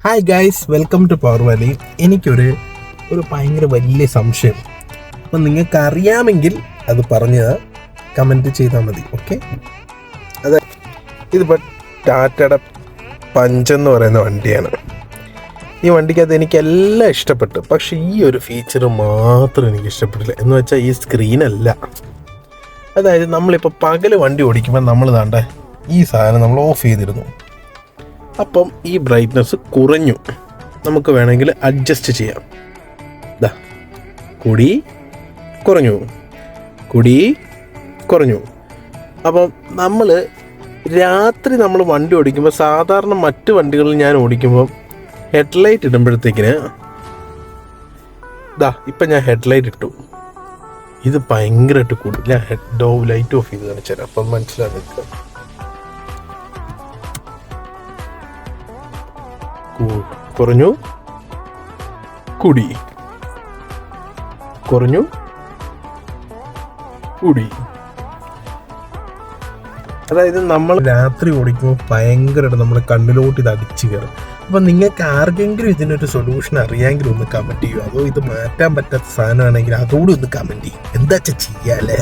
Hi guys, welcome to Power Valley. എനിക്കൊരു ഭയങ്കര വലിയ സംശയം. അപ്പം നിങ്ങൾക്ക് അറിയാമെങ്കിൽ അത് പറഞ്ഞ് കമൻറ്റ് ചെയ്താൽ മതി. ഓക്കെ, അതെ, ഇതിപ്പോൾ ടാറ്റയുടെ പഞ്ചെന്ന് പറയുന്ന വണ്ടിയാണ്. ഈ വണ്ടിക്കകത്ത് എനിക്കെല്ലാം ഇഷ്ടപ്പെട്ടു, പക്ഷേ ഈ ഒരു ഫീച്ചർ മാത്രം എനിക്ക് ഇഷ്ടപ്പെട്ടില്ല. എന്ന് വെച്ചാൽ ഈ സ്ക്രീനല്ല. അതായത് നമ്മളിപ്പോൾ പകൽ വണ്ടി ഓടിക്കുമ്പോൾ നമ്മൾ താണ്ട ഈ സാധനം നമ്മൾ ഓഫ് ചെയ്തിരുന്നു. അപ്പം ഈ ബ്രൈറ്റ്നസ് കുറഞ്ഞു. നമുക്ക് വേണമെങ്കിൽ അഡ്ജസ്റ്റ് ചെയ്യാം. ദാ കൂടി കുറഞ്ഞു, കൂടി കുറഞ്ഞു. അപ്പം രാത്രി നമ്മൾ വണ്ടി ഓടിക്കുമ്പോൾ സാധാരണ മറ്റ് വണ്ടികളിൽ ഞാൻ ഓടിക്കുമ്പോൾ ഹെഡ്ലൈറ്റ് ഇടുമ്പോഴത്തേക്കിന് ഇപ്പം ഞാൻ ഹെഡ്ലൈറ്റ് ഇട്ടു, ഇത് ഭയങ്കരമായിട്ട് കൂടി. ഞാൻ ലൈറ്റ് ഓഫ് ചെയ്ത് കാണിച്ചു തരാം, അപ്പം മനസ്സിലാകും. കുറഞ്ഞു, കൂടി, കുറഞ്ഞു, കൂടി. അതായത് നമ്മൾ രാത്രി ഓടിക്കുമ്പോൾ ഭയങ്കരമായിട്ട് നമ്മുടെ കണ്ണിലോട്ട് ഇത് അടിച്ചു കയറും. അപ്പം നിങ്ങൾക്ക് ആർക്കെങ്കിലും ഇതിനൊരു സൊല്യൂഷൻ അറിയാമെങ്കിലും ഒന്ന് കമൻറ്റ് ചെയ്യുക. അതോ ഇത് മാറ്റാൻ പറ്റാത്ത സാധനമാണെങ്കിൽ അതോടെ ഒന്ന് കമൻറ്റ് ചെയ്യും. എന്താ ചെയ്യാല്ലേ?